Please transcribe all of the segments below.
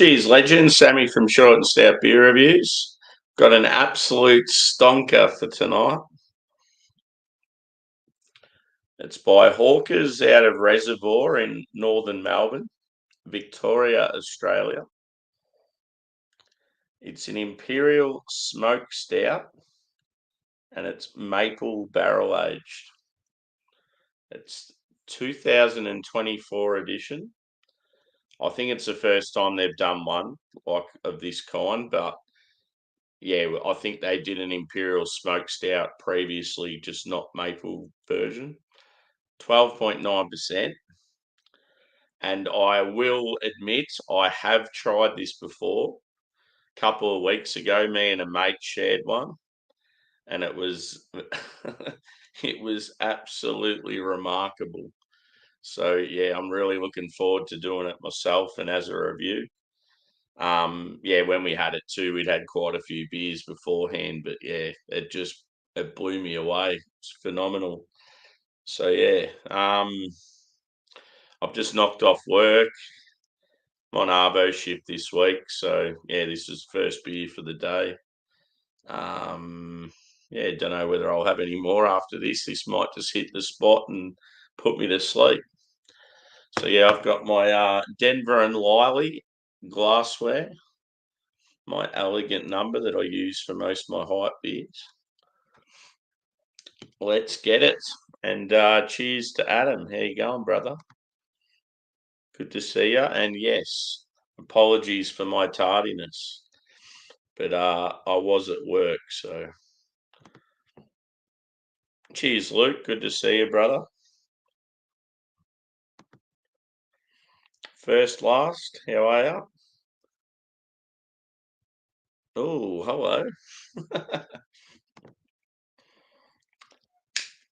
Cheers, legend. Sammy from Short and Stout Beer Reviews. Got an absolute stonker for tonight. It's by Hawkers out of Reservoir in northern Melbourne, Victoria, Australia. It's an Imperial Smoked Stout and it's maple barrel aged. It's 2024 edition. I think it's the first time they've done one like of this kind, but yeah, I think they did an Imperial Smoked Stout previously, just not maple version. 12.9%. And I will admit I have tried this before. A couple of weeks ago, me and a mate shared one, and it was it was absolutely remarkable. So yeah, I'm really looking forward to doing it myself and as a review. Yeah, when we had it too, we'd had quite a few beers beforehand, but yeah, it blew me away. It's phenomenal. So yeah, I've just knocked off work. I'm on Arvo shift this week, so yeah, this is first beer for the day. Yeah, don't know whether I'll have any more after this. This might just hit the spot and put me to sleep. So yeah, I've got my Denver and Liley glassware, my elegant number that I use for most of my hype beers. Let's get it. And cheers to Adam. How you going, brother? Good to see you. And yes, apologies for my tardiness, but I was at work. So cheers, Luke. Good to see you, brother. First, last. How are you? Oh, hello.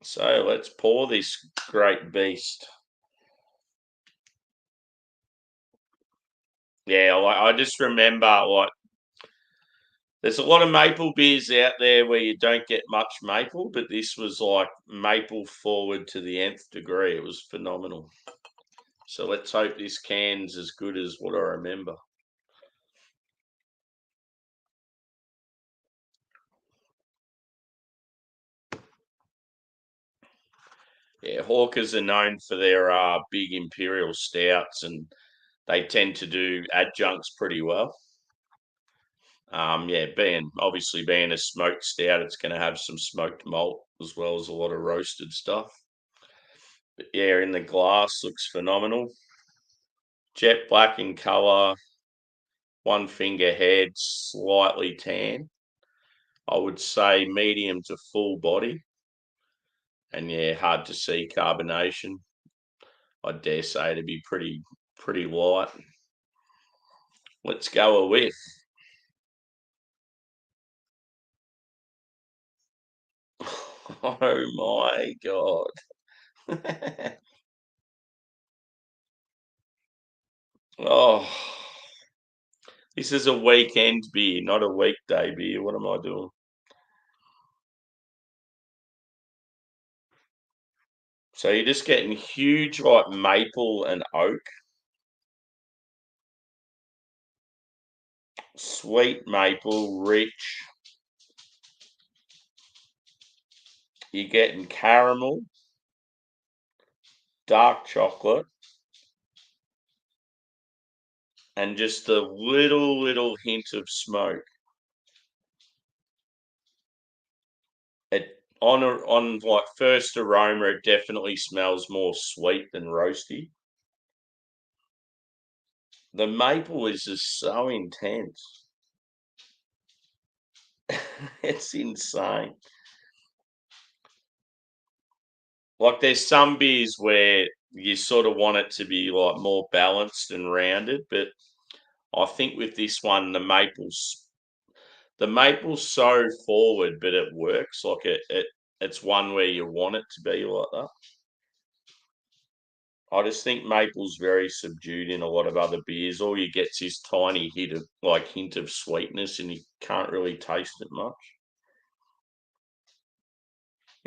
So let's pour this great beast. Yeah, I just remember like there's a lot of maple beers out there where you don't get much maple, but this was like maple forward to the nth degree. It was phenomenal. So let's hope this can's as good as what I remember. Yeah, Hawkers are known for their big imperial stouts, and they tend to do adjuncts pretty well. Yeah, being a smoked stout, it's going to have some smoked malt as well as a lot of roasted stuff. But yeah, in the glass looks phenomenal. Jet black in colour, one finger head, slightly tan. I would say medium to full body. And yeah, hard to see carbonation. I dare say to be pretty light. Let's go a whiff. Oh my god. Oh, this is a weekend beer, not a weekday beer. What am I doing? So you're just getting huge like maple and oak, sweet maple, rich. You're getting caramel, dark chocolate, and just a little hint of smoke. It on like first aroma, it definitely smells more sweet than roasty. The maple is just so intense. It's insane. Like there's some beers where you sort of want it to be like more balanced and rounded, but I think with this one the maple's so forward, but it works. Like it's one where you want it to be like that. I just think maple's very subdued in a lot of other beers. All you get's this tiny hint of sweetness, and you can't really taste it much.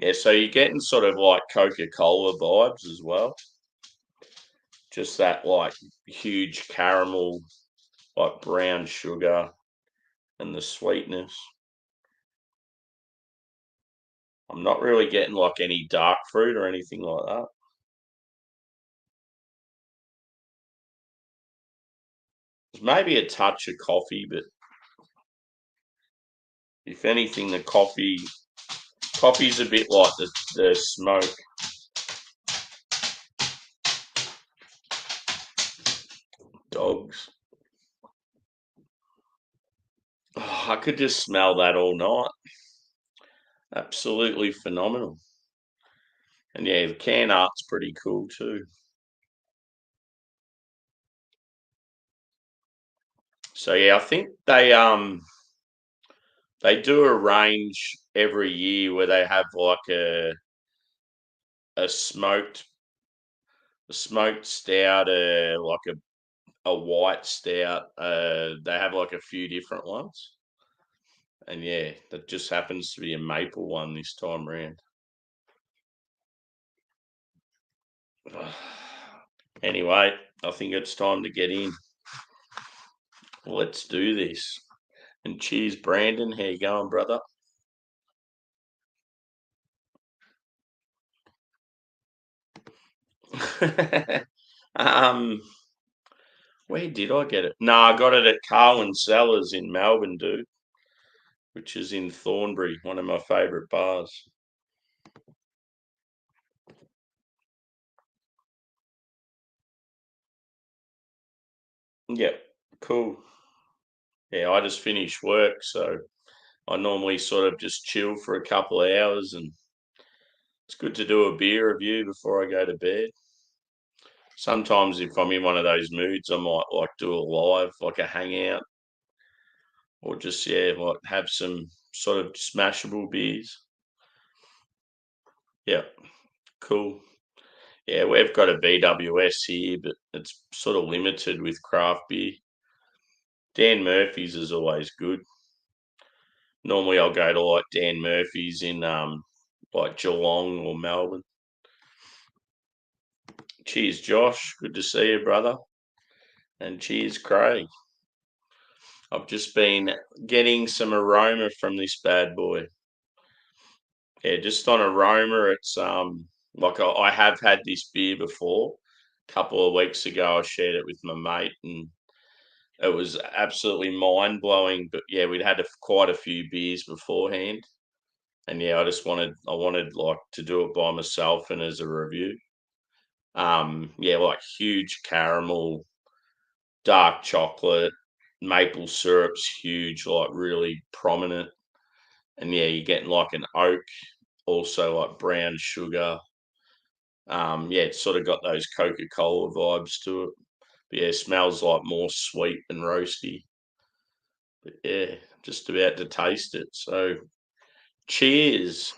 Yeah, so you're getting sort of like Coca-Cola vibes as well. Just that like huge caramel, like brown sugar and the sweetness. I'm not really getting like any dark fruit or anything like that. There's maybe a touch of coffee, but if anything, the coffee's a bit like the smoke. Dogs. Oh, I could just smell that all night. Absolutely phenomenal. And yeah, the can art's pretty cool too. So yeah, I think they do a range every year where they have like a smoked a smoked stout, like a white stout. They have like a few different ones. And yeah, that just happens to be a maple one this time round. Anyway, I think it's time to get in. Let's do this. And cheers, Brandon. How you going, brother? um, where did I get it? No, I got it at Carwin Cellars in Melbourne, dude, which is in Thornbury, one of my favourite bars. Yep, cool. Yeah, I just finished work, so I normally sort of just chill for a couple of hours, and it's good to do a beer review before I go to bed. Sometimes if I'm in one of those moods, I might like do a live, like a hangout, or just yeah, like have some sort of smashable beers. Yeah, cool. Yeah, we've got a BWS here, but it's sort of limited with craft beer. Dan Murphy's is always good. Normally, I'll go to like Dan Murphy's in like Geelong or Melbourne. Cheers, Josh. Good to see you, brother. And cheers, Craig. I've just been getting some aroma from this bad boy. Yeah, just on aroma, it's like I have had this beer before. A couple of weeks ago, I shared it with my mate, and it was absolutely mind blowing. But yeah, we'd had quite a few beers beforehand, and yeah, I wanted like to do it by myself and as a review. Yeah, like huge caramel, dark chocolate, maple syrup's huge, like really prominent, and yeah, you're getting like an oak, also like brown sugar. Yeah, it's sort of got those Coca Cola vibes to it. But yeah, it smells like more sweet and roasty. But yeah, just about to taste it. So cheers.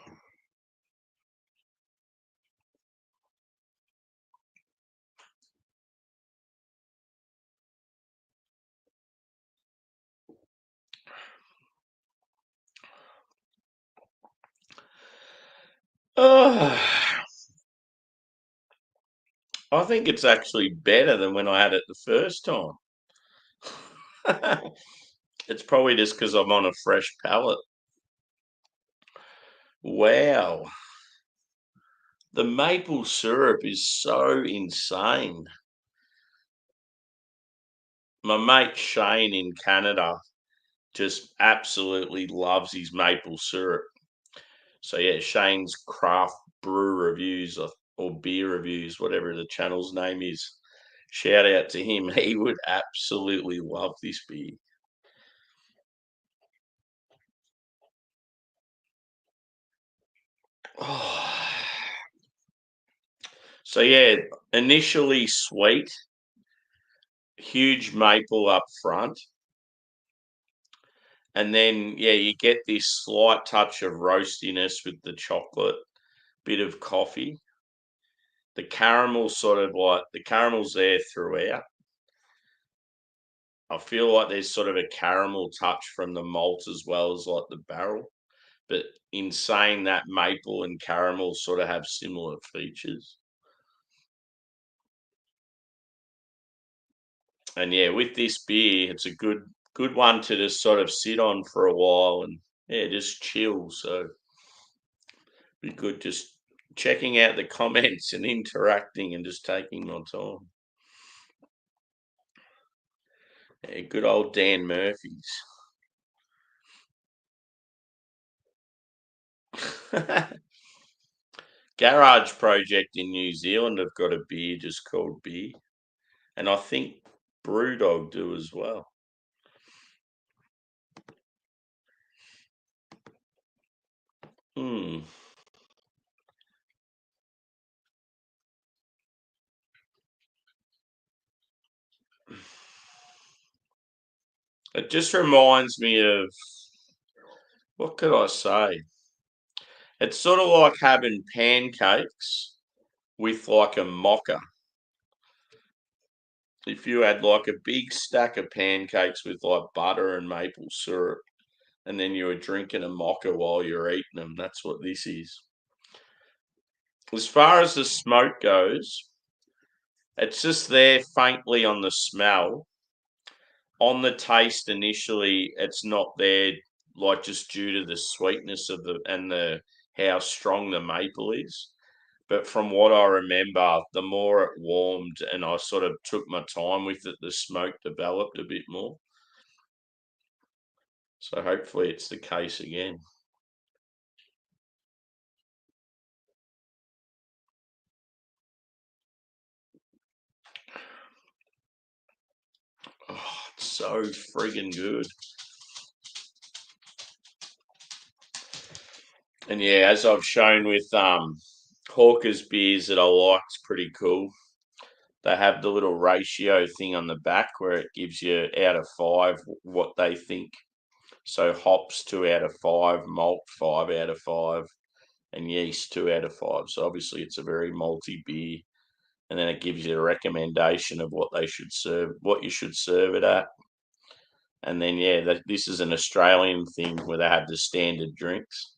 Oh, I think it's actually better than when I had it the first time. It's probably just because I'm on a fresh palate. Wow. The maple syrup is so insane. My mate Shane in Canada just absolutely loves his maple syrup. So yeah, Shane's craft brew reviews or beer reviews, whatever the channel's name is. Shout out to him. He would absolutely love this beer. Oh. So yeah, initially sweet, huge maple up front, and then yeah, you get this slight touch of roastiness with the chocolate, bit of coffee. The caramel sort of like the caramel's there throughout. I feel like there's sort of a caramel touch from the malt as well as like the barrel. But in saying that, maple and caramel sort of have similar features. And yeah, with this beer, it's a good one to just sort of sit on for a while and yeah, just chill. So be good just checking out the comments and interacting and just taking my time. Yeah, good old Dan Murphy's. Garage Project in New Zealand have got a beer just called beer. And I think Brewdog do as well. Hmm. It just reminds me of what could I say? It's sort of like having pancakes with like a mocha. If you had like a big stack of pancakes with like butter and maple syrup, and then you were drinking a mocha while you're eating them, that's what this is. As far as the smoke goes, it's just there faintly on the smell. On the taste initially, it's not there like just due to the sweetness of the and the how strong the maple is. But from what I remember, the more it warmed and I sort of took my time with it, the smoke developed a bit more. So hopefully it's the case again. Oh, it's so friggin' good. And yeah, as I've shown with Hawker's beers that I like, it's pretty cool. They have the little ratio thing on the back where it gives you out of five what they think. So hops 2 out of 5, malt 5 out of 5, and yeast 2 out of 5. So obviously it's a very malty beer. And then it gives you a recommendation of what they should serve, what you should serve it at. And then yeah, this is an Australian thing where they have the standard drinks.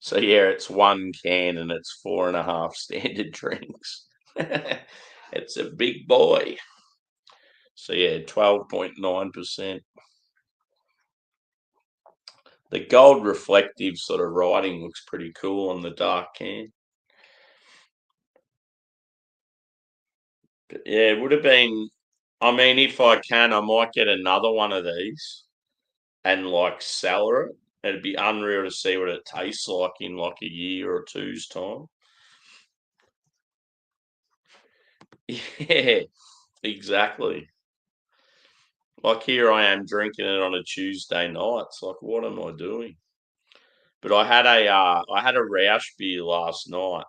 So yeah, it's one can and it's 4.5 standard drinks. It's a big boy. So yeah, 12.9%. The gold reflective sort of writing looks pretty cool on the dark can. But yeah, it would have been. I mean, if I can, I might get another one of these and like cellar it. It'd be unreal to see what it tastes like in like a year or two's time. Yeah, exactly. Like here I am drinking it on a Tuesday night. It's like, what am I doing? But I had a Roush beer last night,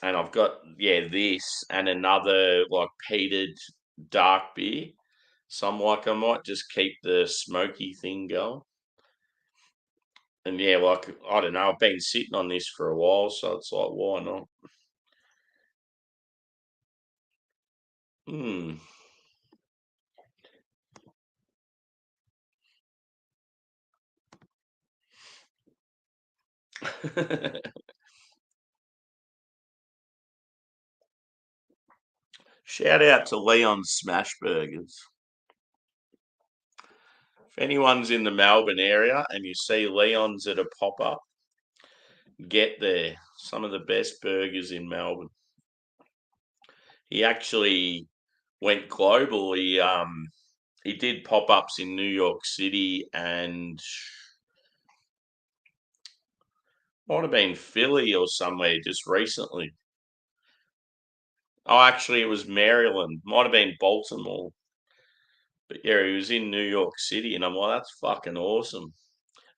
and I've got yeah this and another like peated dark beer. So I'm like, I might just keep the smoky thing going. And yeah, like I don't know, I've been sitting on this for a while, so it's like, why not? Hmm. Shout out to Leon Smash Burgers. If anyone's in the Melbourne area and you see Leon's at a pop up, get there. Some of the best burgers in Melbourne. He actually went global. He did pop ups in New York City and might have been Philly or somewhere just recently. Oh, actually, it was Maryland. Might have been Baltimore. But yeah, he was in New York City, and I'm like, that's fucking awesome.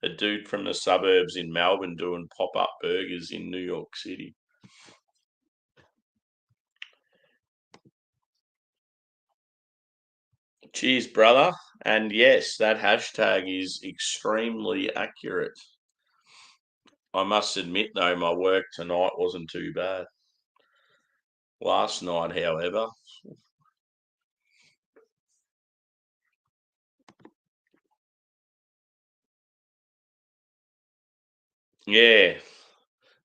A dude from the suburbs in Melbourne doing pop up burgers in New York City. Cheers, brother. And yes, that hashtag is extremely accurate. I must admit, though, my work tonight wasn't too bad. Last night, however, yeah,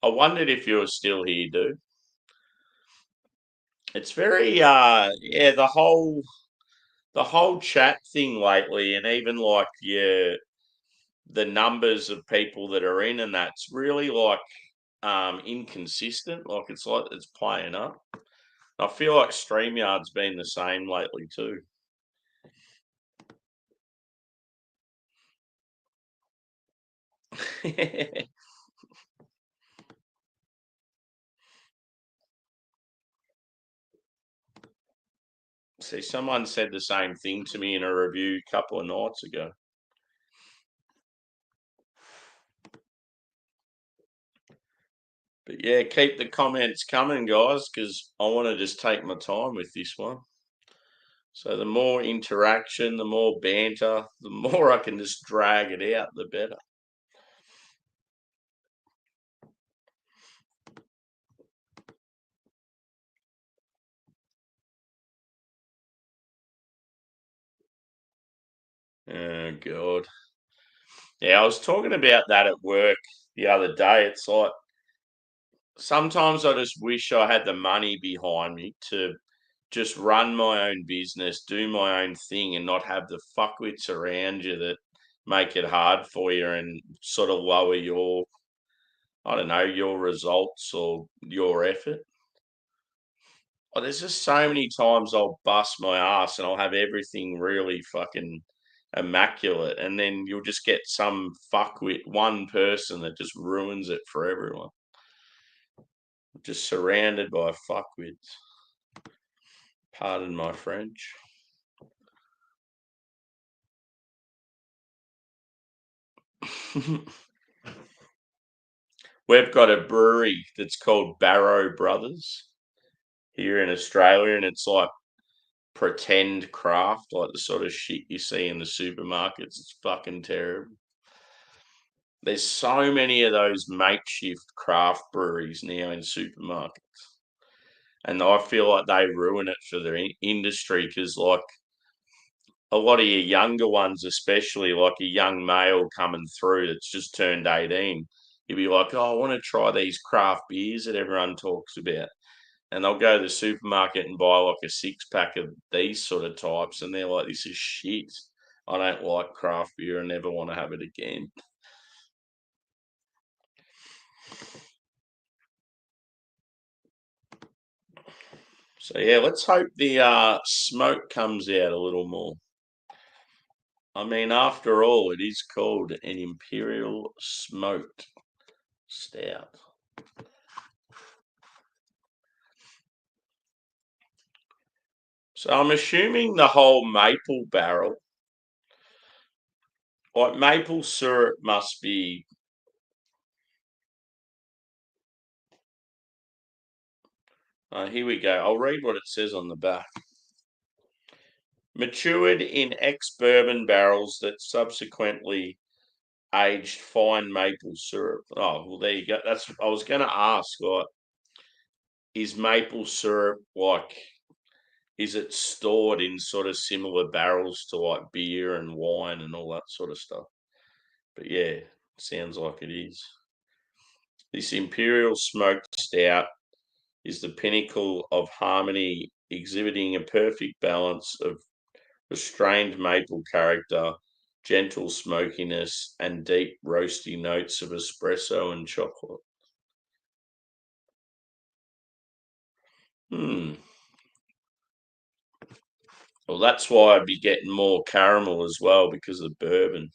I wondered if you were still here, dude. It's very, yeah, the whole. the whole chat thing lately, and even like the numbers of people that are in, and that's really like inconsistent. Like it's playing up. I feel like StreamYard's been the same lately too. See, someone said the same thing to me in a review a couple of nights ago. But yeah, keep the comments coming, guys, because I want to just take my time with this one. So the more interaction, the more banter, the more I can just drag it out, the better. Oh God. Yeah, I was talking about that at work the other day. It's like sometimes I just wish I had the money behind me to just run my own business, do my own thing, and not have the fuckwits around you that make it hard for you and sort of lower your, I don't know, your results or your effort. Oh, there's just so many times I'll bust my ass and I'll have everything really fucking immaculate, and then you'll just get some fuckwit, one person that just ruins it for everyone. Just surrounded by fuckwits. Pardon my French. We've got a brewery that's called Barrow Brothers here in Australia, and it's like pretend craft, like the sort of shit you see in the supermarkets. It's fucking terrible. There's so many of those makeshift craft breweries now in supermarkets, and I feel like they ruin it for the industry because, like, a lot of your younger ones, especially like a young male coming through that's just turned 18, he'll be like, "Oh, I want to try these craft beers that everyone talks about." And they'll go to the supermarket and buy like a six pack of these sort of types, and they're like, "This is shit. I don't like craft beer. I never want to have it again." So yeah, let's hope the smoke comes out a little more. I mean, after all, it is called an Imperial Smoked Stout. So I'm assuming the whole maple barrel, like maple syrup, must be. Here we go. I'll read what it says on the back. Matured in ex-bourbon barrels that subsequently aged fine maple syrup. Oh, well, there you go. That's. I was going to ask, like, is maple syrup like? Is it stored in sort of similar barrels to like beer and wine and all that sort of stuff? But yeah, sounds like it is. This Imperial Smoked Stout is the pinnacle of harmony, exhibiting a perfect balance of restrained maple character, gentle smokiness, and deep roasty notes of espresso and chocolate. Hmm. Well, that's why I'd be getting more caramel as well because of bourbon.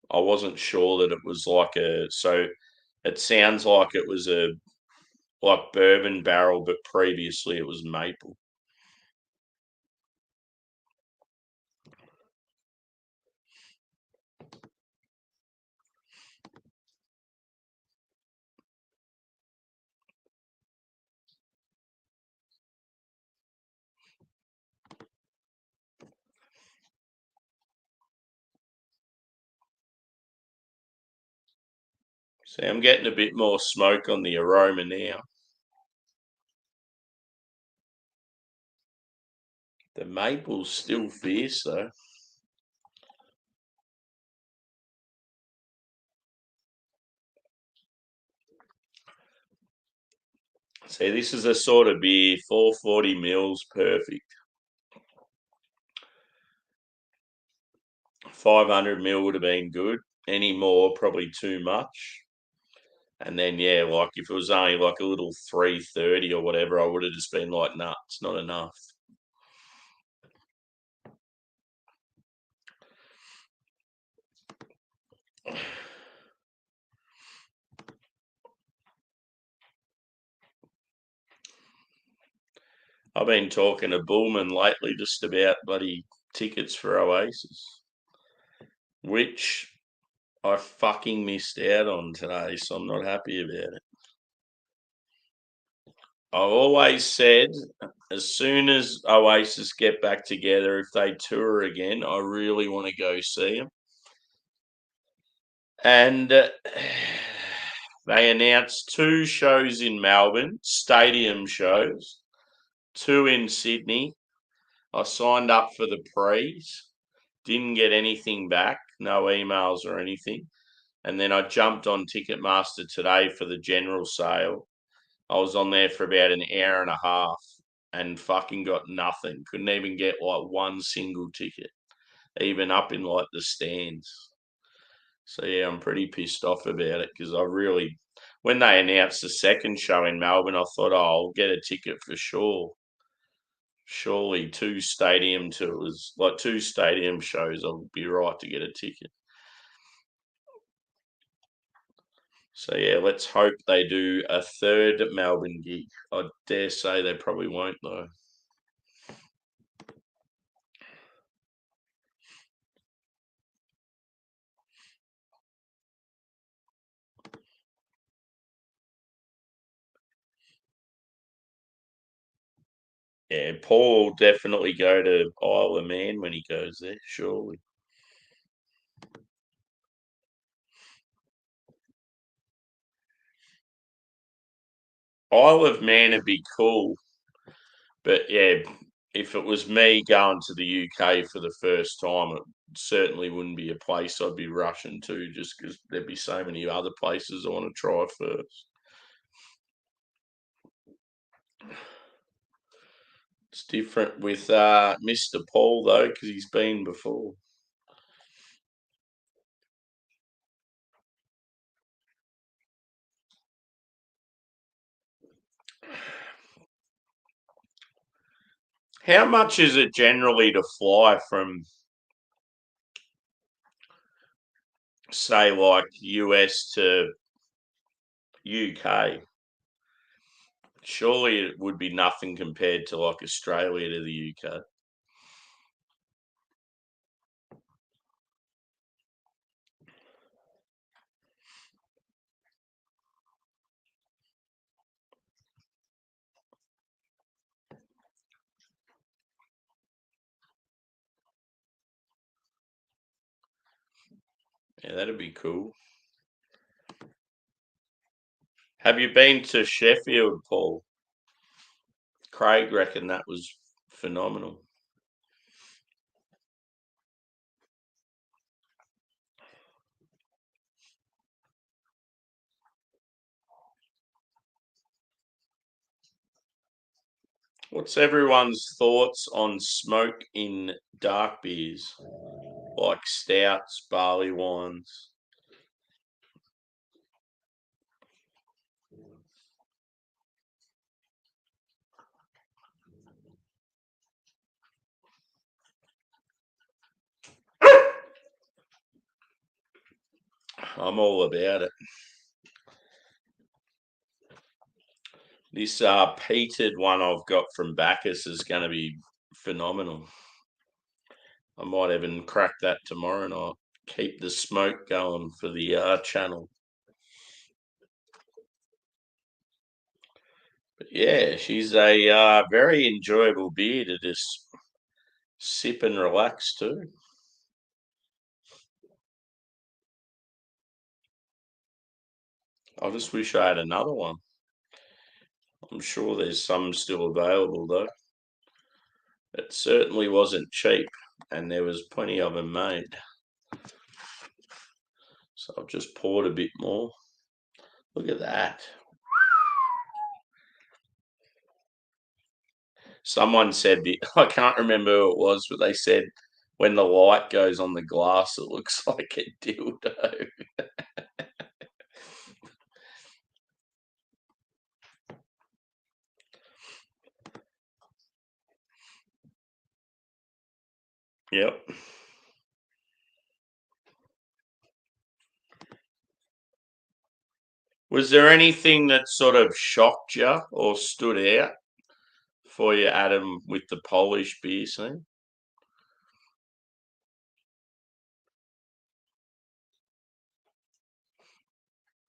I wasn't sure that it was like a. So it sounds like it was a like bourbon barrel, but previously it was maple. See, I'm getting a bit more smoke on the aroma now. The maple's still fierce though. See, this is a sort of beer, 440 mils, perfect. 500 ml would have been good. Any more, probably too much. And then, yeah, like if it was only like a little 330 or whatever, I would have just been like, nah, it's not enough. I've been talking to Bullman lately just about bloody tickets for Oasis, which I fucking missed out on today, so I'm not happy about it. I've always said, as soon as Oasis get back together, if they tour again, I really want to go see them. And they announced 2 shows in Melbourne, stadium shows, 2 in Sydney. I signed up for the prees, didn't get anything back, no emails or anything. And then I jumped on Ticketmaster today for the general sale. I was on there for about an hour and a half and fucking got nothing. Couldn't even get like one single ticket, even up in like the stands. So yeah, I'm pretty pissed off about it because when they announced the second show in Melbourne, I thought, oh, I'll get a ticket for sure. Surely 2 stadium tours, like 2 stadium shows, I'll be right to get a ticket. So yeah, let's hope they do a third Melbourne gig. I dare say they probably won't though. Yeah, Paul will definitely go to Isle of Man when he goes there, surely. Isle of Man would be cool, but yeah, if it was me going to the UK for the first time, it certainly wouldn't be a place I'd be rushing to just because there'd be so many other places I want to try first. It's different with Mr. Paul though, because he's been before. How much is it generally to fly from, say, like US to UK? Surely it would be nothing compared to like Australia to the UK. Yeah, that'd be cool. Have you been to Sheffield, Paul? Craig reckoned that was phenomenal. What's everyone's thoughts on smoke in dark beers, like stouts, barley wines? I'm all about it. This peated one I've got from Bacchus is going to be phenomenal. I might even crack that tomorrow night. Keep the smoke going for the channel. But yeah, she's a very enjoyable beer to just sip and relax too. I just wish I had another one. I'm sure there's some still available though. It certainly wasn't cheap, and there was plenty of them made. So I've just poured a bit more. Look at that. Someone said I can't remember who it was, but they said, when the light goes on the glass, it looks like a dildo. Yep. Was there anything that sort of shocked you or stood out for you, Adam, with the Polish beer scene?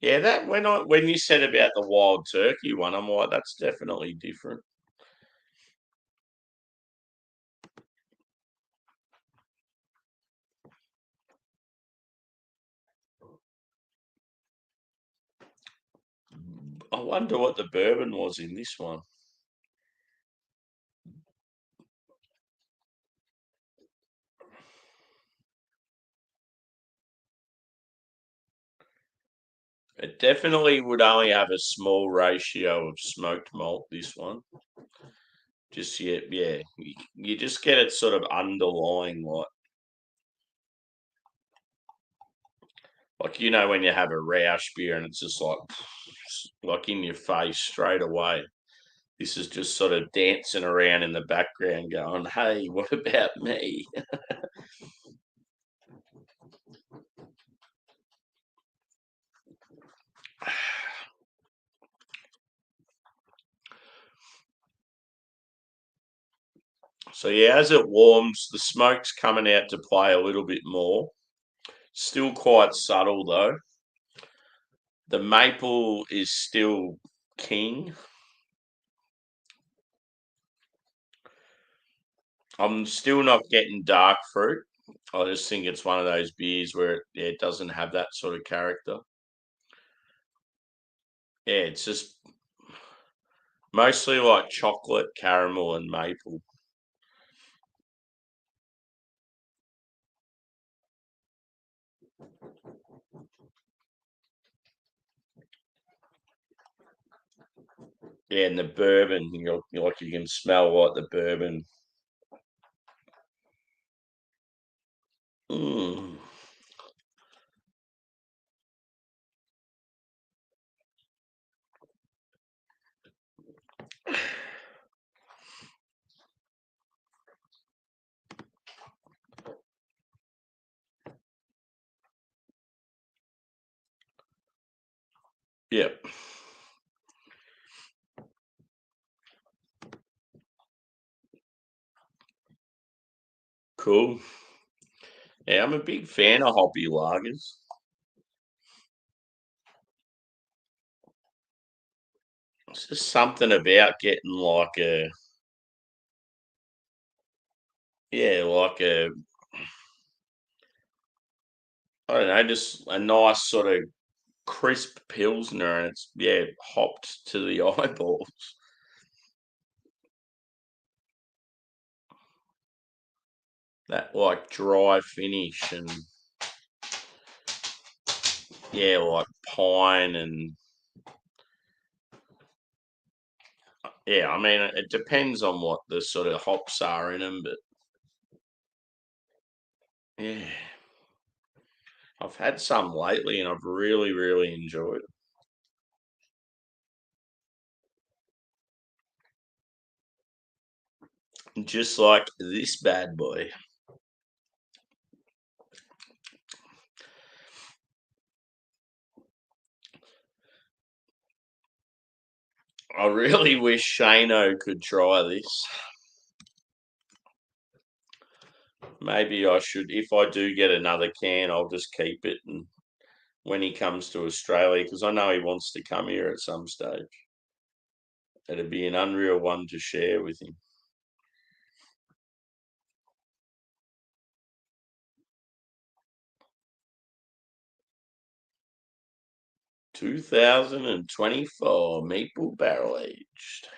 Yeah, that when you said about the wild turkey one, I'm like, that's definitely different. I wonder what the bourbon was in this one. It definitely would only have a small ratio of smoked malt, this one. Just yeah, you just get it sort of underlying like when you have a Roush beer and it's just like in your face straight away. This is just sort of dancing around in the background going, "Hey, what about me?" So yeah, as it warms, the smoke's coming out to play a little bit more. Still quite subtle though. The maple is still king. I'm still not getting dark fruit. I just think it's one of those beers where it doesn't have that sort of character. Yeah, it's just mostly like chocolate, caramel, and maple. Yeah, and the bourbon, you can smell like the bourbon. Mm. Yep, cool. Yeah, I'm a big fan of hoppy lagers. It's just something about getting like like I don't know, just a nice sort of crisp pilsner, and it's hopped to the eyeballs. That like dry finish and like pine and yeah. I mean, it depends on what the sort of hops are in them, but yeah, I've had some lately and I've really, really enjoyed it. Just like this bad boy. I really wish Shano could try this. Maybe I should, if I do get another can, I'll just keep it and when he comes to Australia, because I know he wants to come here at some stage. It'd be an unreal one to share with him. 2024 maple barrel aged.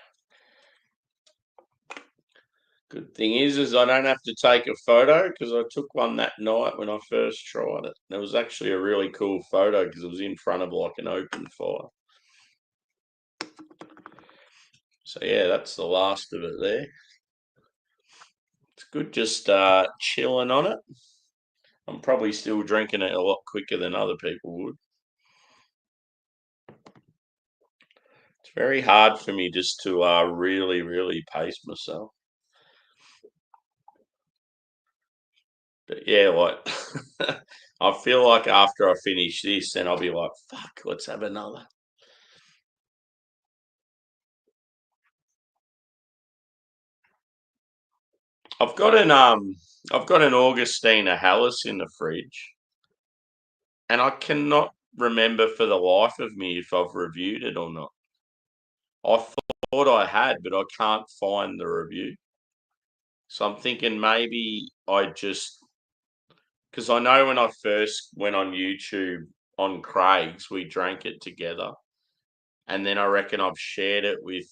Good thing is I don't have to take a photo because I took one that night when I first tried it. And it was actually a really cool photo because it was in front of like an open fire. So yeah, that's the last of it there. It's good just chilling on it. I'm probably still drinking it a lot quicker than other people would. It's very hard for me just to really, really pace myself. But yeah, like I feel like after I finish this, then I'll be like, fuck, let's have another. I've got an Augustina Hallis in the fridge, and I cannot remember for the life of me if I've reviewed it or not. I thought I had, but I can't find the review. So I'm thinking maybe I just because I know when I first went on YouTube on Craig's, we drank it together, and then I reckon I've shared it with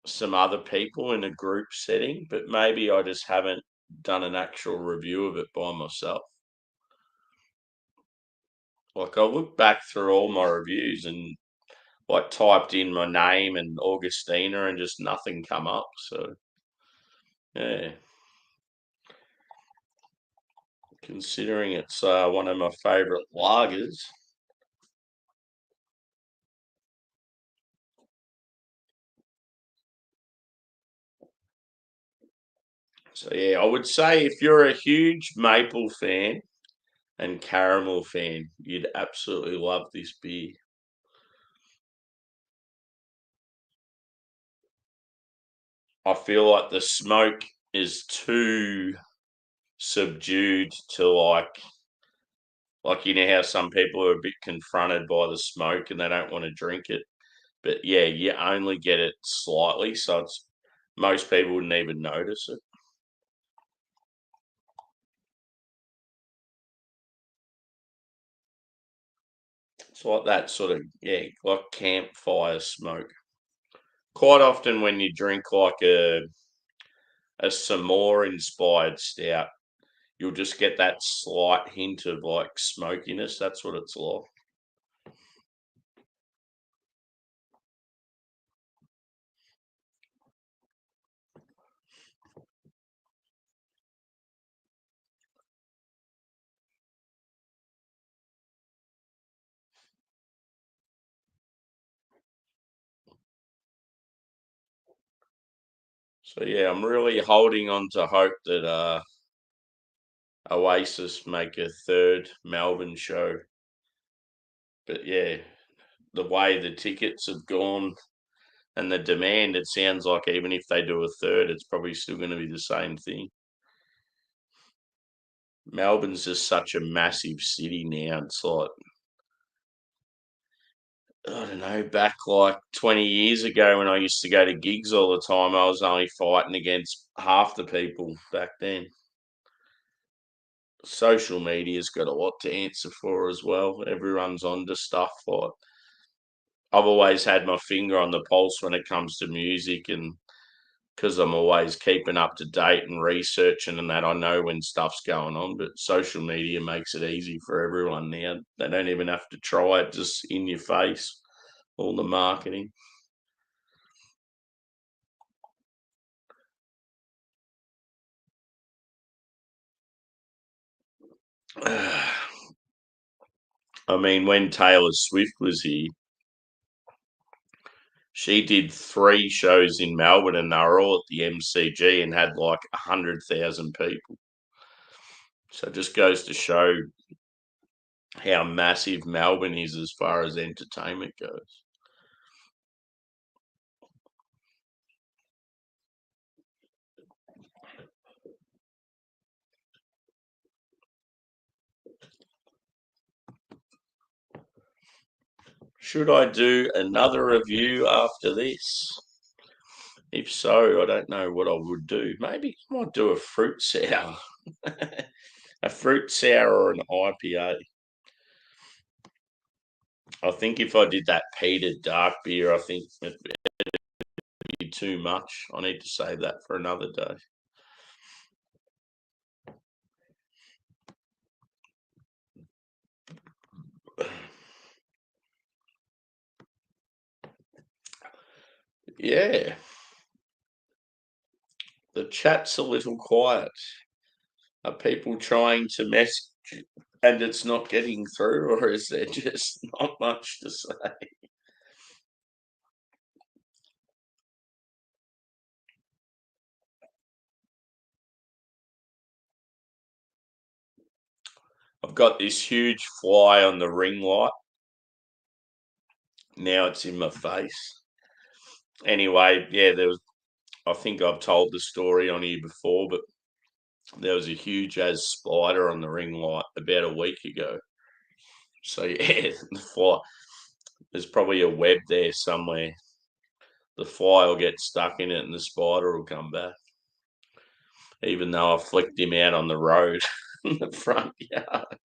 some other people in a group setting, but maybe I just haven't done an actual review of it by myself. Like I looked back through all my reviews and like typed in my name and Augustina and just nothing come up. So yeah, considering it's one of my favourite lagers. So yeah, I would say if you're a huge maple fan and caramel fan, you'd absolutely love this beer. I feel like the smoke is too subdued to like you know how some people are a bit confronted by the smoke and they don't want to drink it. But yeah, you only get it slightly, so it's most people wouldn't even notice it. It's like that sort of yeah, like campfire smoke. Quite often when you drink like a Samoa inspired stout, you'll just get that slight hint of like smokiness. That's what it's like. So yeah, I'm really holding on to hope that Oasis make a third Melbourne show. But yeah, the way the tickets have gone and the demand, it sounds like even if they do a third, it's probably still going to be the same thing. Melbourne's just such a massive city now. It's like, I don't know, back like 20 years ago when I used to go to gigs all the time, I was only fighting against half the people back then. Social media's got a lot to answer for as well. Everyone's onto stuff. Like, I've always had my finger on the pulse when it comes to music, and because I'm always keeping up to date and researching and that, I know when stuff's going on. But social media makes it easy for everyone now. They don't even have to try it, just in your face, all the marketing. I mean, when Taylor Swift was here, she did 3 shows in Melbourne and they were all at the MCG and had like 100,000 people. So it just goes to show how massive Melbourne is as far as entertainment goes. Should I do another review after this? If so, I don't know what I would do. Maybe I might do a fruit sour. A fruit sour or an IPA. I think if I did that peated dark beer, I think it'd be too much. I need to save that for another day. Yeah, the The chat's a little quiet. Are people trying to message and it's not getting through, or is there just not much to say? I've got this huge fly on the ring light. Now it's in my face. Anyway, yeah, I think I've told the story on here before, but there was a huge as spider on the ring light about a week ago. So yeah, the fly, there's probably a web there somewhere. The fly will get stuck in it and the spider will come back. Even though I flicked him out on the road in the front yard.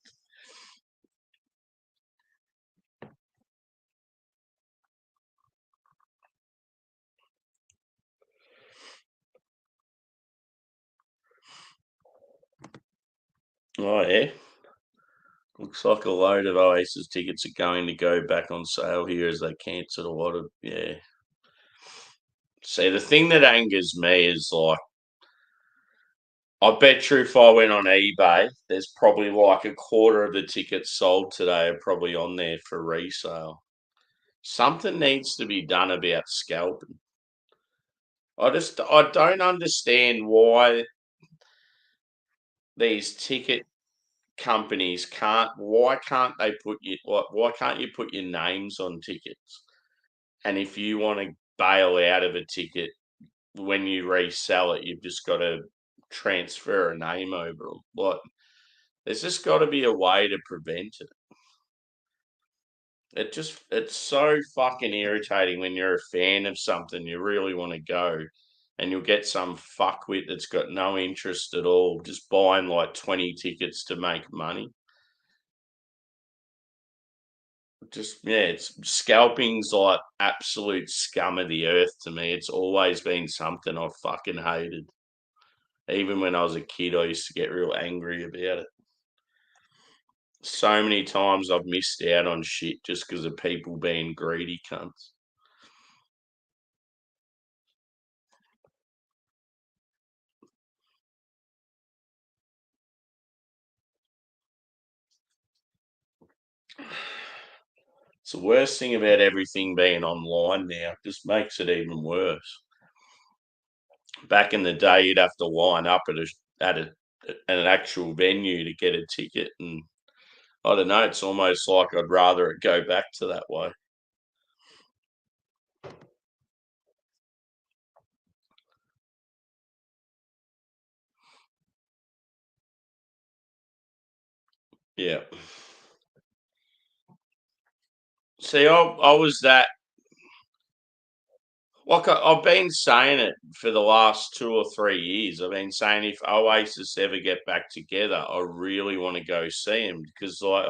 Oh yeah. Looks like a load of Oasis tickets are going to go back on sale here as they cancelled a lot of, yeah. See, the thing that angers me is like, I bet you if I went on eBay, there's probably like a quarter of the tickets sold today are probably on there for resale. Something needs to be done about scalping. I don't understand why these ticket companies why can't they put you why can't you put your names on tickets? And if you want to bail out of a ticket when you resell it, you've just got to transfer a name over. Like, there's just got to be a way to prevent it. It's so fucking irritating when you're a fan of something, you really want to go, and you'll get some fuckwit that's got no interest at all, just buying like 20 tickets to make money. Just yeah, it's scalping's like absolute scum of the earth to me. It's always been something I've fucking hated. Even when I was a kid, I used to get real angry about it. So many times I've missed out on shit just because of people being greedy cunts. It's the worst thing about everything being online now. It just makes it even worse. Back in the day, you'd have to line up at an actual venue to get a ticket, and I don't know. It's almost like I'd rather it go back to that way. Yeah. See, I was that. Like I've been saying it for the last 2 or 3 years. I've been saying if Oasis ever get back together, I really want to go see them because like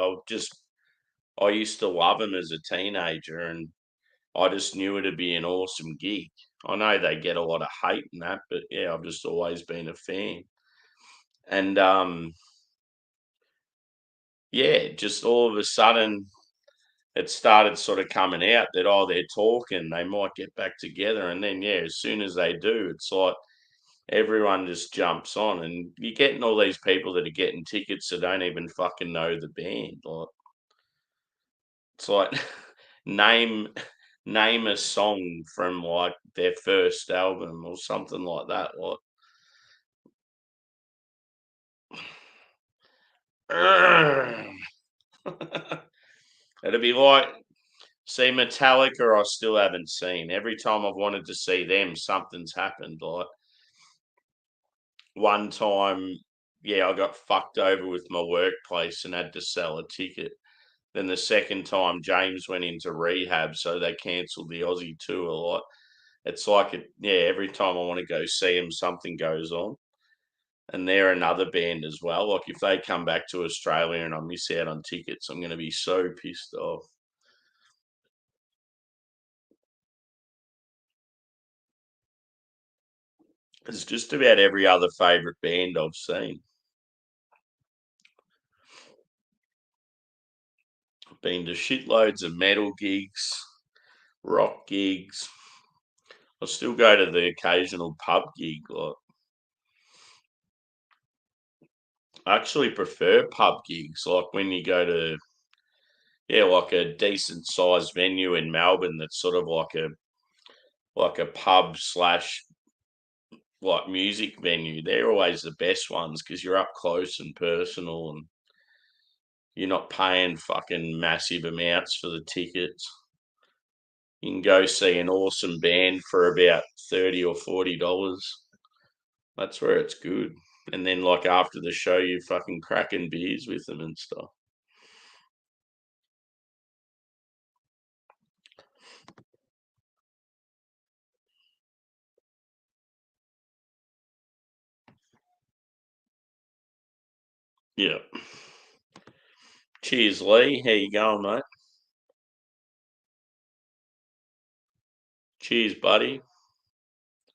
I used to love them as a teenager, and I just knew it'd be an awesome gig. I know they get a lot of hate and that, but yeah, I've just always been a fan. And yeah, just all of a sudden it started sort of coming out that they're talking, they might get back together, and then yeah, as soon as they do, it's like everyone just jumps on, and you're getting all these people that are getting tickets that don't even fucking know the band. Like, it's like name name a song from like their first album or something like that. Like, it'd be like see Metallica. I still haven't seen. Every time I've wanted to see them, something's happened. Like one time, yeah, I got fucked over with my workplace and had to sell a ticket. Then the second time, James went into rehab, so they cancelled the Aussie tour. Like it's like it, yeah. Every time I want to go see them, something goes on, and they're another band as well. Like if they come back to Australia and I miss out on tickets, I'm going to be so pissed off. It's just about every other favourite band I've seen. I've been to shitloads of metal gigs, rock gigs. I still go to the occasional pub gig. Like I actually prefer pub gigs, like when you go to, yeah, like a decent sized venue in Melbourne that's sort of like a pub slash like music venue. They're always the best ones because you're up close and personal, and you're not paying fucking massive amounts for the tickets. You can go see an awesome band for about $30 or $40. That's where it's good. And then, like, after the show, you fucking cracking beers with them and stuff. Yeah. Cheers, Lee. How you going, mate? Cheers, buddy.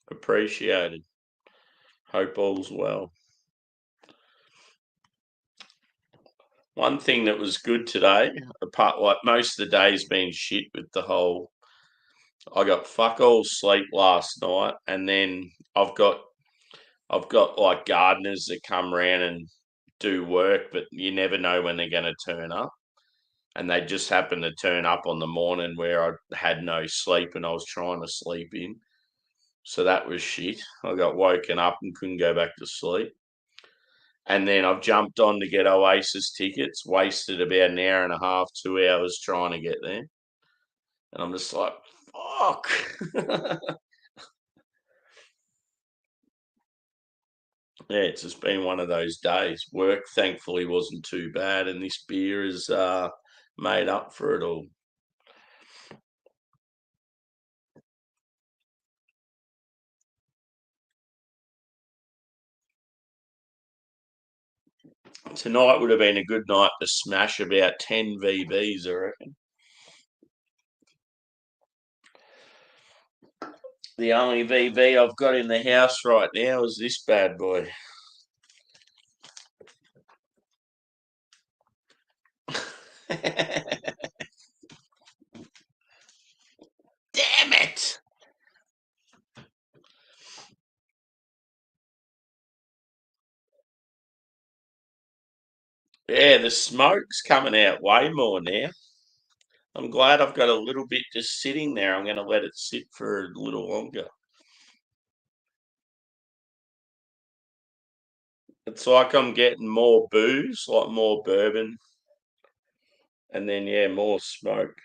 Appreciated. Hope all's well. One thing that was good today, apart like most of the day's been shit with the whole. I got fuck all sleep last night, and then I've got like gardeners that come around and do work, but you never know when they're going to turn up. And they just happened to turn up on the morning where I had no sleep and I was trying to sleep in. So that was shit. I got woken up and couldn't go back to sleep. And then I've jumped on to get Oasis tickets, wasted about an hour and a half, 2 hours trying to get there. And I'm just like, fuck. Yeah, it's just been one of those days. Work thankfully wasn't too bad, and this beer has made up for it all. Tonight would have been a good night to smash about 10 VBs, I reckon. The only VB I've got in the house right now is this bad boy. Damn it! Yeah, the smoke's coming out way more now. I'm glad I've got a little bit just sitting there. I'm going to let it sit for a little longer. It's like I'm getting more booze, like more bourbon, and then, yeah, more smoke.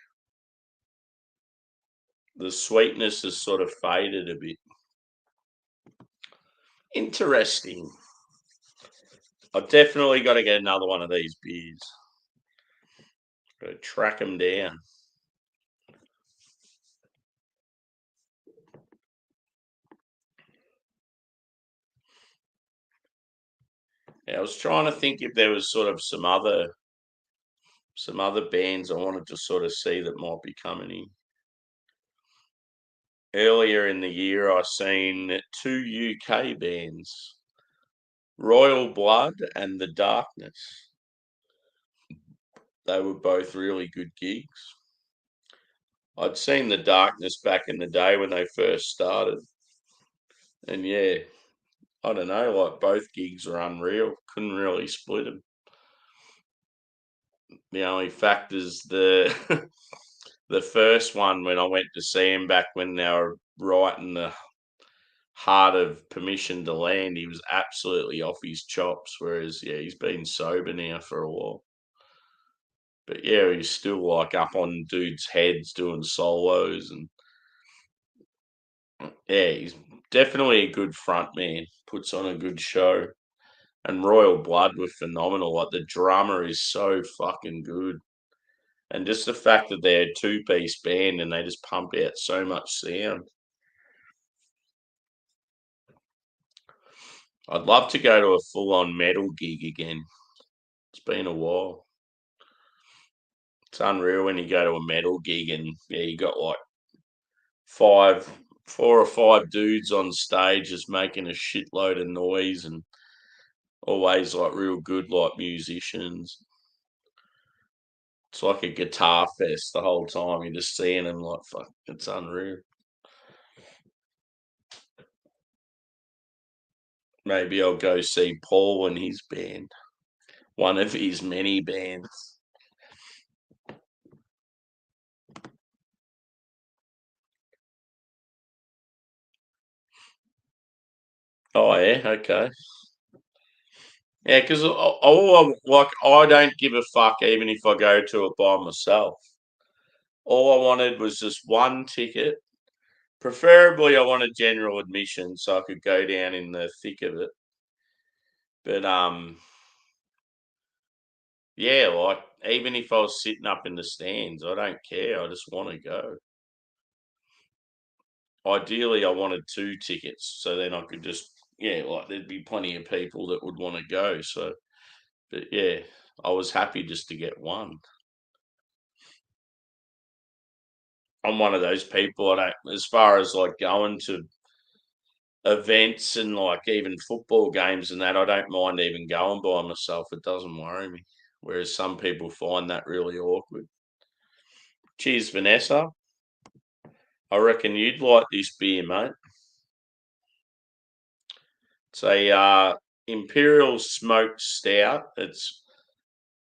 The sweetness has sort of faded a bit. Interesting. I've definitely got to get another one of these beers. Got to track them down. Yeah, I was trying to think if there was sort of some other bands I wanted to sort of see that might be coming in. Earlier in the year, I seen two UK bands, Royal Blood and The Darkness. They were both really good gigs. I'd seen The Darkness back in the day when they first started, and yeah, I don't know, like both gigs are unreal. Couldn't really split them. The only fact is the the first one when I went to see him back when they were right in the heart of Permission to Land, he was absolutely off his chops. Whereas, yeah, he's been sober now for a while. But yeah, he's still like up on dudes' heads doing solos, and yeah, he's definitely a good front man. Puts on a good show. And Royal Blood were phenomenal. Like the drummer is so fucking good. And just the fact that they're a two-piece band and they just pump out so much sound. I'd love to go to a full-on metal gig again. It's been a while. It's unreal when you go to a metal gig and yeah, you got like five, 4 or 5 dudes on stage just making a shitload of noise and always like real good like musicians. It's like a guitar fest the whole time. You're just seeing them like fuck. It's unreal. Maybe I'll go see Paul and his band. one of his many bands. Oh yeah, okay. Yeah, because I don't give a fuck even if I go to it by myself. All I wanted was just one ticket. Preferably, I wanted general admission so I could go down in the thick of it. But yeah, like even if I was sitting up in the stands, I don't care. I just want to go. Ideally, I wanted two tickets, so then I could just like there'd be plenty of people that would want to go. So, but yeah, I was happy just to get one. I'm one of those people. I don't, as far as like going to events and like even football games and that, I don't mind even going by myself. It doesn't worry me. Whereas some people find that really awkward. Cheers, Vanessa. I reckon you'd like this beer, mate. It's a Imperial Smoked Stout. It's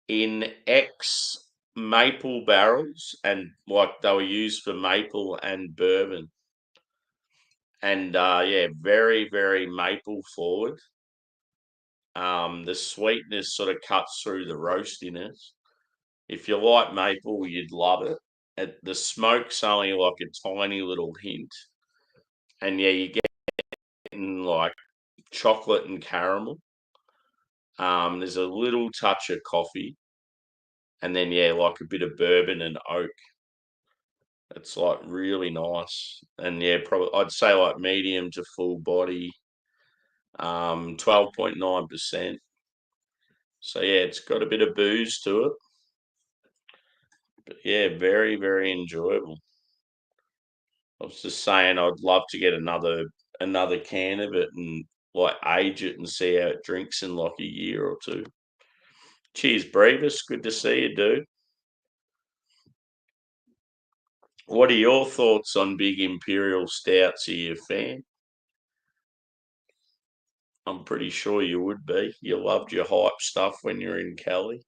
in X maple barrels, and like they were used for maple and bourbon. And yeah, very, very maple forward. The sweetness sort of cuts through the roastiness. If you like maple, you'd love it. The smoke's only like a tiny little hint. And yeah, you're getting like chocolate and caramel. There's a little touch of coffee. And then yeah, like a bit of bourbon and oak. It's like really nice. And yeah, probably I'd say like medium to full body. 12.9%. So yeah, it's got a bit of booze to it. But yeah, very, very enjoyable. I was just saying I'd love to get another can of it and like age it and see how it drinks in like a year or two. Cheers, Brevis. Good to see you, dude. What are your thoughts on big Imperial Stouts? Are you a fan? I'm pretty sure you would be. You loved your hype stuff when you're in Cali.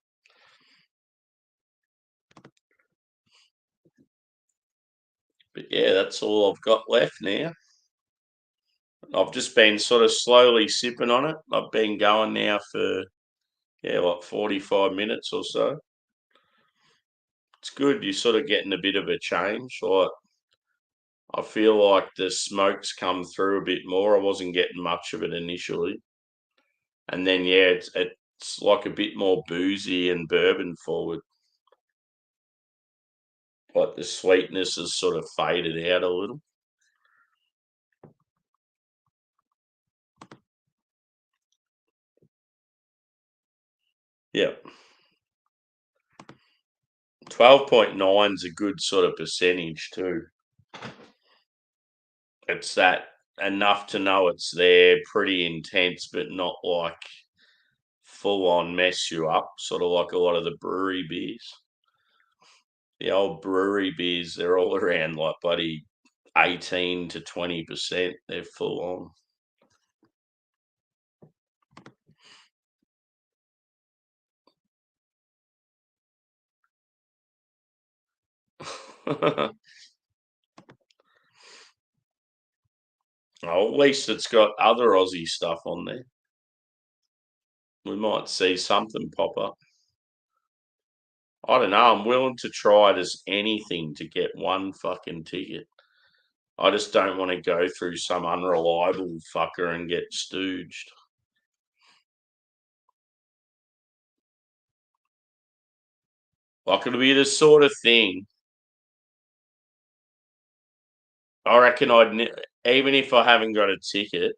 But yeah, that's all I've got left now. I've just been sort of slowly sipping on it. I've been going now for like 45 minutes or so. It's good. You're sort of getting a bit of a change. Like I feel like the smoke's come through a bit more. I wasn't getting much of it initially, and then yeah, it's like a bit more boozy and bourbon forward. Like the sweetness has sort of faded out a little. Yeah, 12.9 is a good sort of percentage too. It's that enough to know it's there, pretty intense, but not like full on mess you up, sort of like a lot of the brewery beers. The old brewery beers, they're all around like bloody 18 to 20%. They're full on. Oh, at least it's got other Aussie stuff on there. We might see something pop up. I don't know. I'm willing to try it as anything to get one fucking ticket. I just don't want to go through some unreliable fucker and get stooged. Like it'll be the sort of thing. I reckon even if I haven't got a ticket,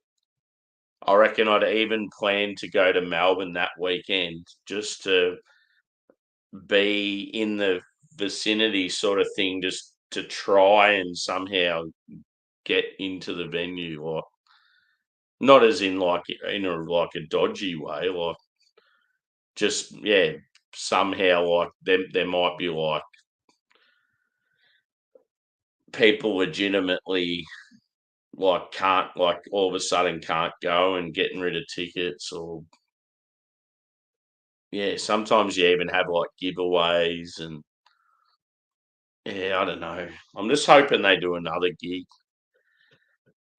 I reckon I'd even plan to go to Melbourne that weekend just to be in the vicinity, sort of thing, just to try and somehow get into the venue, like not as in like in a like a dodgy way, like just yeah, somehow like there might be like people legitimately like can't like all of a sudden can't go and getting rid of tickets or Yeah, sometimes you even have, like, giveaways and yeah, I don't know. I'm just hoping they do another gig.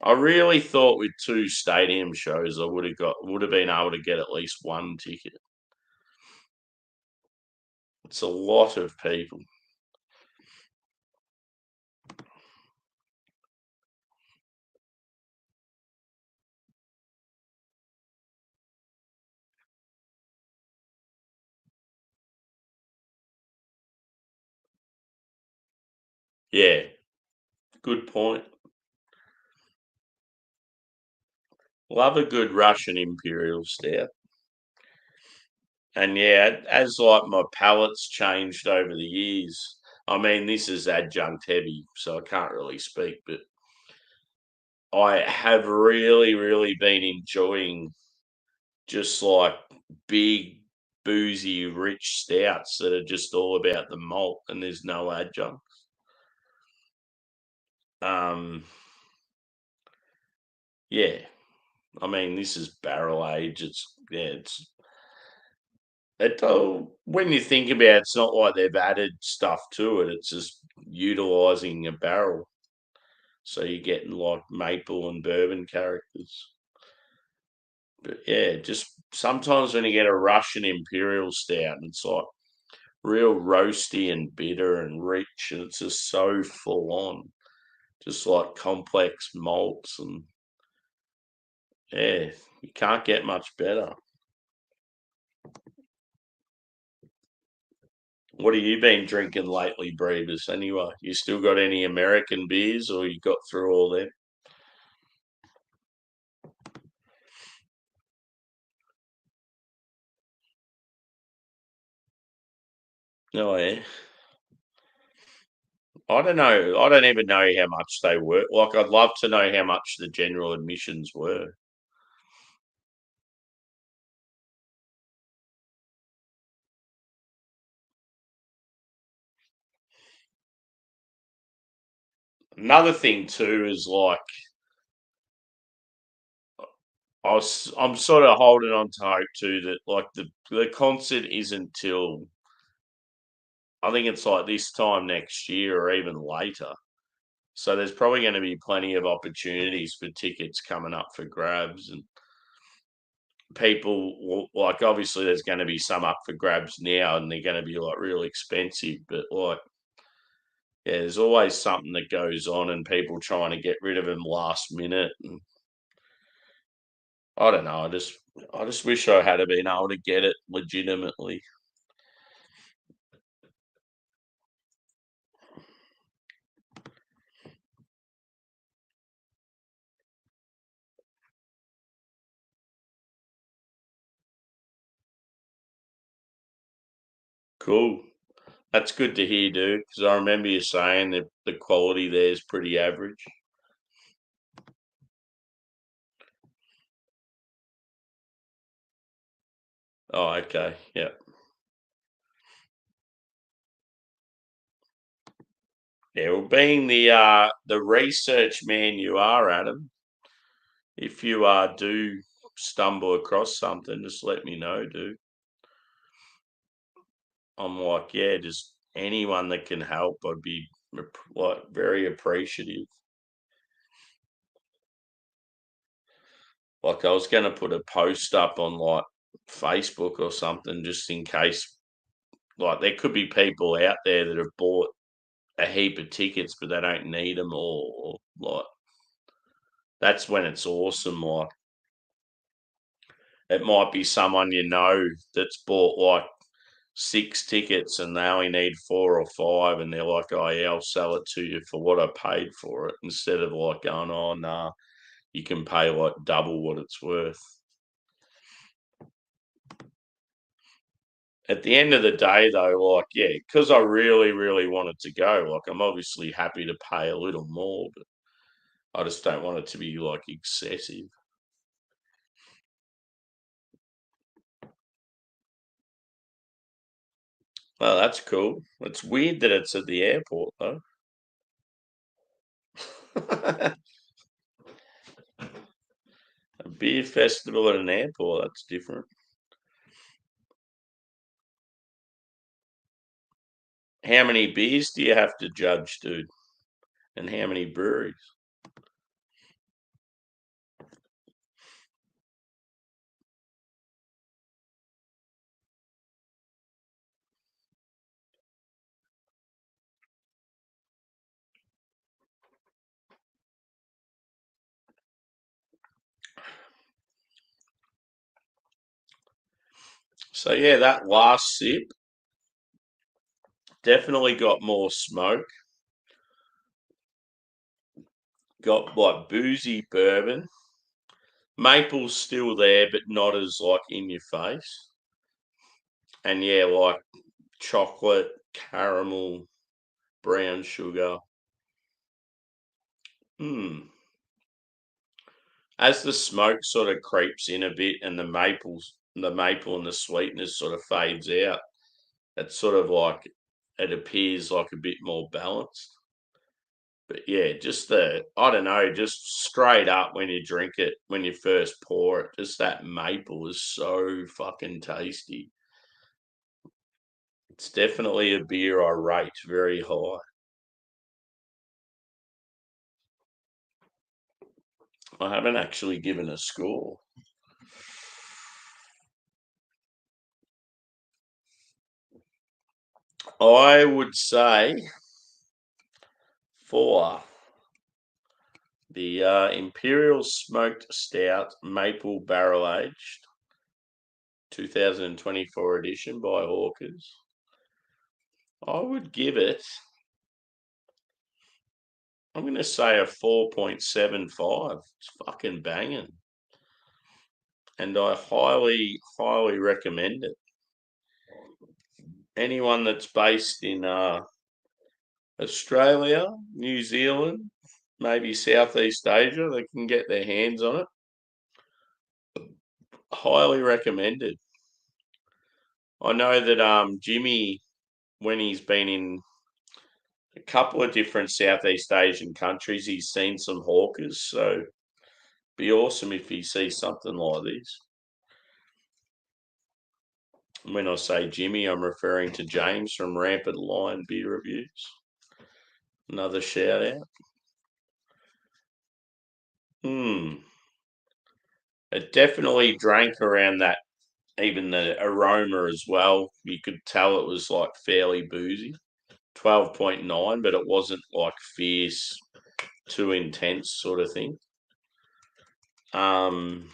I really thought with 2 stadium shows, I would have been able to get at least 1 ticket. It's a lot of people. Yeah, good point. Love a good Russian Imperial Stout. And yeah, as like my palate's changed over the years, I mean, this is adjunct heavy, so I can't really speak, but I have really, really been enjoying just like big, boozy, rich stouts that are just all about the malt and there's no adjunct. Um, yeah, I mean, this is barrel age. It's yeah, when you think about it, it's not like they've added stuff to it. It's just utilizing a barrel. So you're getting like maple and bourbon characters. But yeah, just sometimes when you get a Russian Imperial Stout, and it's like real roasty and bitter and rich, and it's just so full on, just like complex malts, and yeah, you can't get much better. What have you been drinking lately, Brevis? Anyway, you still got any American beers, or you got through all them? Oh yeah. I don't know. I don't even know how much they were. Like, I'd love to know how much the general admissions were. Another thing too is like I'm sort of holding on to hope too that like the concert isn't till I think it's like this time next year or even later. So there's probably going to be plenty of opportunities for tickets coming up for grabs and people like obviously there's going to be some up for grabs now and they're going to be like real expensive, but like yeah, there's always something that goes on and people trying to get rid of them last minute. And I don't know. I just wish I had been able to get it legitimately. Cool. That's good to hear, dude. Because I remember you saying that the quality there is pretty average. Oh, okay. Yeah. Yeah. Well, being the research man you are, Adam, if you do stumble across something, just let me know, dude. I'm like, yeah, just anyone that can help, I'd be like very appreciative. Like I was going to put a post up on like Facebook or something, just in case. Like there could be people out there that have bought a heap of tickets, but they don't need them, or like that's when it's awesome. Like it might be someone you know that's bought like 6 tickets and they only need 4 or 5, and they're like, "Oh yeah, I'll sell it to you for what I paid for it," instead of like going, "Oh nah, you can pay like double what it's worth." At the end of the day, though, like yeah, because I really, really wanted to go. Like I'm obviously happy to pay a little more, but I just don't want it to be like excessive. Oh, that's cool. It's weird that it's at the airport though. A beer festival at an airport, that's different. How many beers do you have to judge, dude? And how many breweries? So yeah, that last sip definitely got more smoke. Got like boozy bourbon. Maple's still there, but not as like in your face. And yeah, like chocolate, caramel, brown sugar. Hmm. As the smoke sort of creeps in a bit and the maple and the sweetness sort of fades out, it's sort of like it appears like a bit more balanced. But yeah, just I don't know, just straight up when you drink it, when you first pour it, just that maple is so fucking tasty. It's definitely a beer I rate very high. I haven't actually given a score. I would say for the Imperial Smoked Stout Maple Barrel Aged 2024 edition by Hawkers, I would give it, I'm going to say a 4.75. It's fucking banging. And I highly, highly recommend it. Anyone that's based in Australia, New Zealand, maybe Southeast Asia, they can get their hands on it. Highly recommended. I know that Jimmy, when he's been in a couple of different Southeast Asian countries, he's seen some hawkers. So be awesome if he sees something like this. When I say Jimmy, I'm referring to James from Rampant Lion Beer Reviews. Another shout out. It definitely drank around that, even the aroma as well. You could tell it was like fairly boozy. 12.9, but it wasn't like fierce, too intense sort of thing. Um,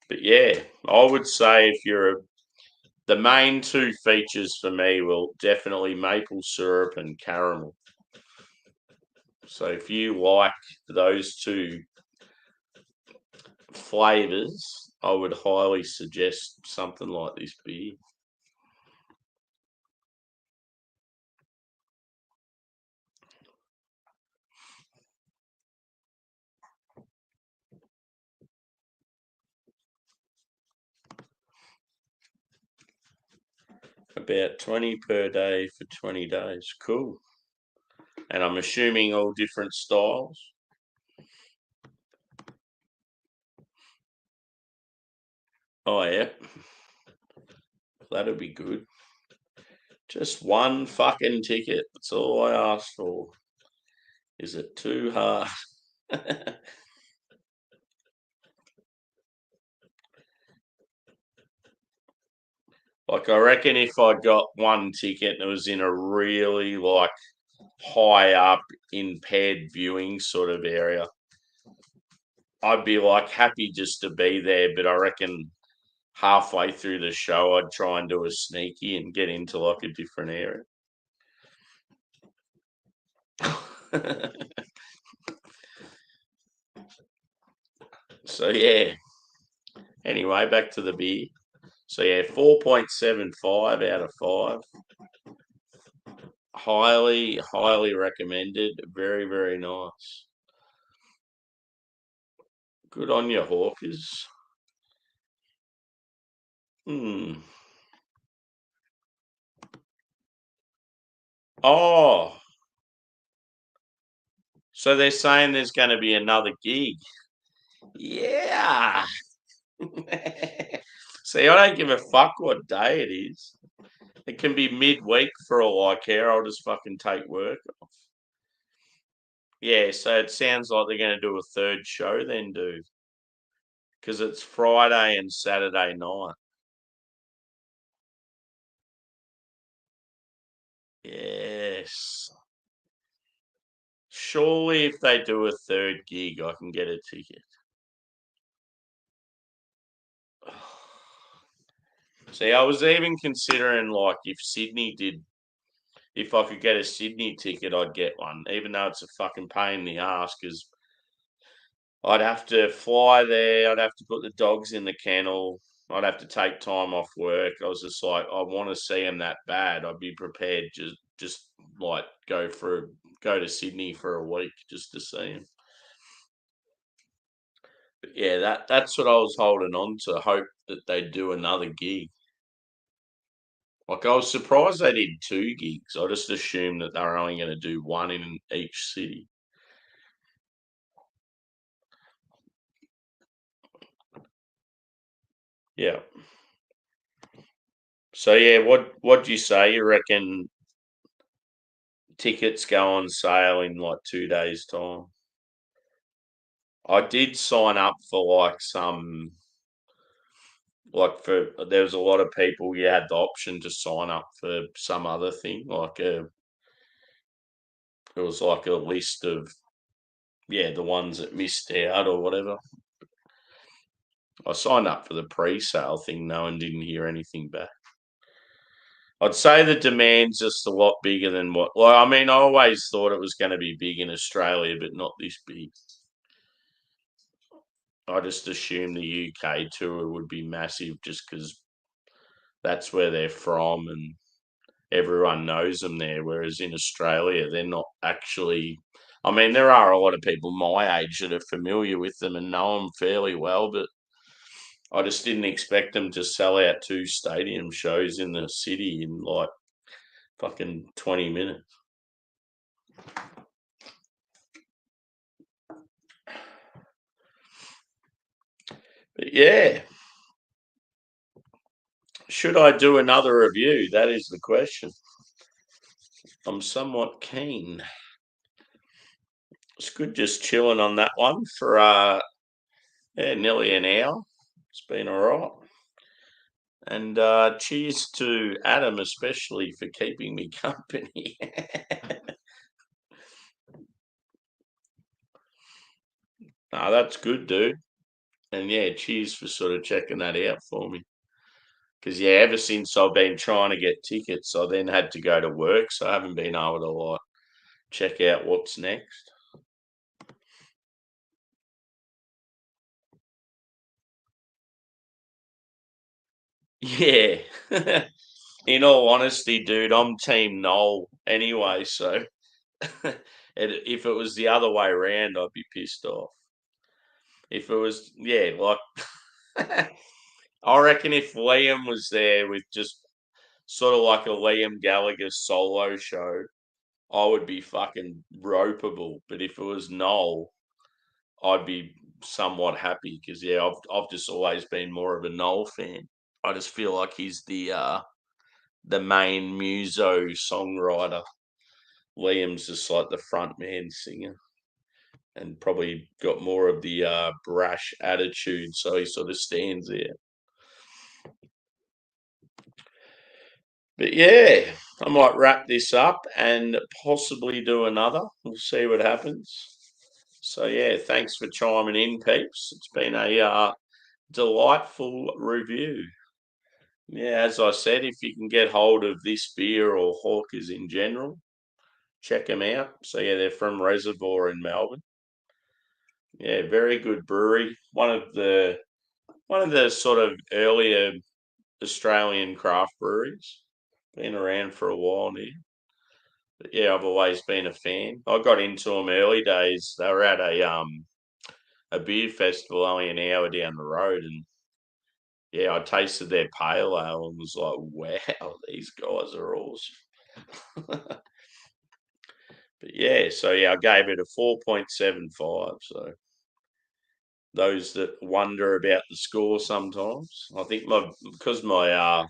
but yeah, I would say if you're the main two features for me will definitely maple syrup and caramel. So if you like those two flavors, I would highly suggest something like this beer. About 20 per day for 20 days. Cool. And I'm assuming all different styles. Oh, yeah. That'll be good. Just one fucking ticket. That's all I asked for. Is it too hard? Like, I reckon if I got one ticket and it was in a really, like, high up, impaired viewing sort of area, I'd be, like, happy just to be there. But I reckon halfway through the show, I'd try and do a sneaky and get into, like, a different area. So, yeah. Anyway, back to the beer. So, yeah, 4.75 out of 5. Highly, highly recommended. Very, very nice. Good on you, Hawkers. Hmm. Oh, so they're saying there's going to be another gig. Yeah. See, I don't give a fuck what day it is. It can be midweek for all I care. I'll just fucking take work off. Yeah, so it sounds like they're going to do a third show then, dude. Because it's Friday and Saturday night. Yes. Surely if they do a third gig, I can get a ticket. See, I was even considering like if I could get a Sydney ticket, I'd get one, even though it's a fucking pain in the ass because I'd have to fly there. I'd have to put the dogs in the kennel. I'd have to take time off work. I was just like, I want to see him that bad. I'd be prepared just like go to Sydney for a week just to see him. But yeah, that's what I was holding on to. Hope that they do another gig. Like I was surprised they did two gigs. I just assumed that they were only going to do one in each city. Yeah. So yeah, what do you say? You reckon tickets go on sale in like 2 days' time? I did sign up for there was a lot of people you had the option to sign up for some other thing it was like a list of the ones that missed out or whatever. I signed up for the pre-sale thing though and didn't hear anything back. I'd say the demand's just a lot bigger than what. Well, I mean, I always thought it was going to be big in Australia, but not this big. I just assumed the UK tour would be massive just because that's where they're from and everyone knows them there. Whereas in Australia, they're not actually. I mean, there are a lot of people my age that are familiar with them and know them fairly well, but I just didn't expect them to sell out two stadium shows in the city in like fucking 20 minutes. But yeah, should I do another review? That is the question. I'm somewhat keen. It's good just chilling on that one for nearly an hour. It's been all right. And cheers to Adam, especially for keeping me company. No, that's good, dude. And yeah, cheers for sort of checking that out for me. Because yeah, ever since I've been trying to get tickets, I then had to go to work, so I haven't been able to like check out what's next. Yeah. In all honesty, dude, I'm Team Noel anyway, so if it was the other way around, I'd be pissed off. If it was, yeah, like I reckon if Liam was there with just sort of like a Liam Gallagher solo show, I would be fucking ropeable. But if it was Noel, I'd be somewhat happy because yeah, I've just always been more of a Noel fan. I just feel like he's the main muso songwriter. Liam's just like the front man singer and probably got more of the brash attitude, so he sort of stands there. But yeah, I might wrap this up and possibly do another. We'll see what happens. So yeah, thanks for chiming in, peeps. It's been a delightful review. Yeah, as I said, if you can get hold of this beer or Hawkers in general, check them out. So yeah, they're from Reservoir in Melbourne. Yeah, very good brewery. One of the sort of earlier Australian craft breweries. Been around for a while now. But yeah, I've always been a fan. I got into them early days. They were at a beer festival only an hour down the road, and yeah, I tasted their pale ale and was like, wow, these guys are awesome. But yeah, so yeah, I gave it a 4.75. So those that wonder about the score sometimes, I think my because my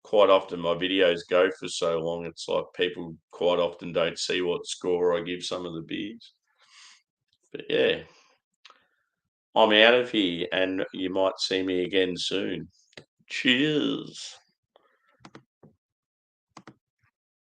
quite often my videos go for so long, it's like people quite often don't see what score I give some of the beers. But yeah, I'm out of here, and you might see me again soon. Cheers.